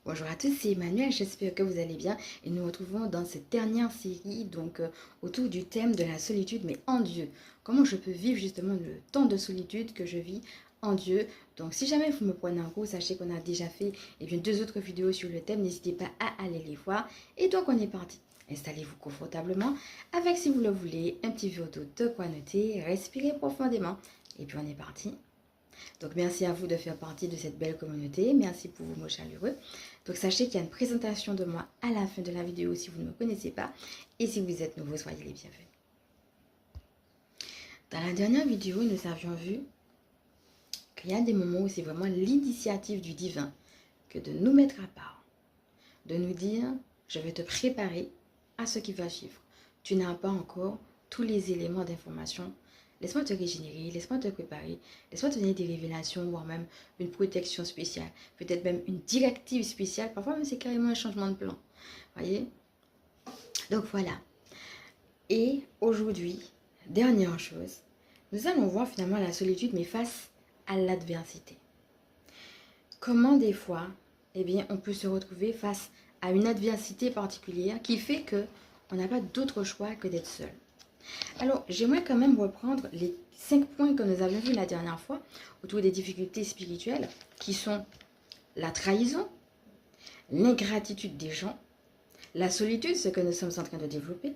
Bonjour à tous, c'est Emmanuel, j'espère que vous allez bien et nous retrouvons dans cette dernière série autour du thème de la solitude mais en Dieu. Comment je peux vivre justement le temps de solitude que je vis en Dieu. Donc si jamais vous me prenez en cours, sachez qu'on a déjà fait deux autres vidéos sur le thème, n'hésitez pas à aller les voir. Et donc on est parti. Installez-vous confortablement avec, si vous le voulez, un petit verre d'eau de quoi noter, respirez profondément et puis on est parti. Donc merci à vous de faire partie de cette belle communauté. Merci pour vos mots chaleureux. Donc sachez qu'il y a une présentation de moi à la fin de la vidéo si vous ne me connaissez pas. Et si vous êtes nouveau, soyez les bienvenus. Dans la dernière vidéo, nous avions vu qu'il y a des moments où c'est vraiment l'initiative du divin que de nous mettre à part. De nous dire, je vais te préparer à ce qui va suivre. Tu n'as pas encore tous les éléments d'information. Laisse-moi te régénérer, laisse-moi te préparer, laisse-moi te donner des révélations, voire même une protection spéciale, peut-être même une directive spéciale, parfois même c'est carrément un changement de plan. Voyez? Donc voilà. Et aujourd'hui, dernière chose, nous allons voir finalement la solitude, mais face à l'adversité. Comment des fois, on peut se retrouver face à une adversité particulière qui fait que on n'a pas d'autre choix que d'être seul. Alors, j'aimerais quand même reprendre les 5 points que nous avions vus la dernière fois autour des difficultés spirituelles qui sont la trahison, l'ingratitude des gens, la solitude, ce que nous sommes en train de développer,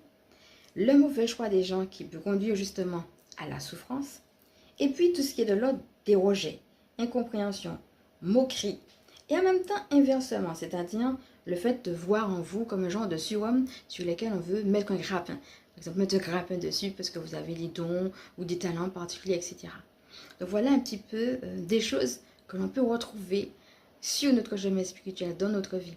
le mauvais choix des gens qui peut conduire justement à la souffrance, et puis tout ce qui est de l'ordre des rejets, incompréhension, moquerie, et en même temps inversement, c'est-à-dire le fait de voir en vous comme un genre de surhomme sur lequel on veut mettre un grappin. Par exemple, mettre un grappin dessus parce que vous avez des dons ou des talents particuliers, etc. Donc voilà un petit peu des choses que l'on peut retrouver sur notre chemin spirituel, dans notre vie.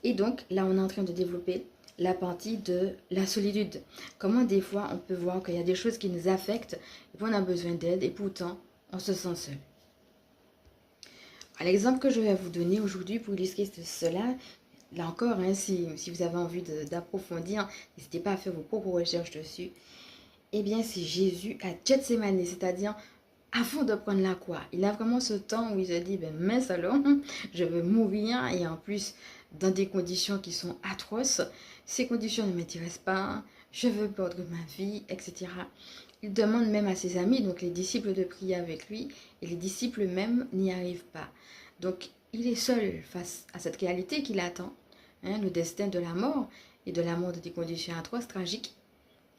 Et donc là, on est en train de développer la partie de la solitude. Comment des fois on peut voir qu'il y a des choses qui nous affectent et puis on a besoin d'aide et pourtant on se sent seul. L'exemple que je vais vous donner aujourd'hui pour illustrer cela, là encore, si vous avez envie d'approfondir, n'hésitez pas à faire vos propres recherches dessus. C'est Jésus à Gethsemane, c'est-à-dire avant de prendre la croix. Il a vraiment ce temps où il se dit, mince alors, je veux mourir et en plus dans des conditions qui sont atroces. Ces conditions ne m'intéressent pas, je veux perdre ma vie, etc. Il demande même à ses amis, donc les disciples, de prier avec lui et les disciples même n'y arrivent pas. Donc il est seul face à cette réalité qui l'attend, le destin de la mort et de la mort de des conditions atroces, tragiques.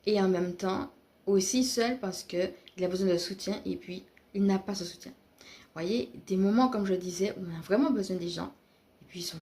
Et en même temps, aussi seul parce qu'il a besoin de soutien et puis il n'a pas ce soutien. Vous voyez, des moments, comme je disais, où on a vraiment besoin des gens et puis ils sont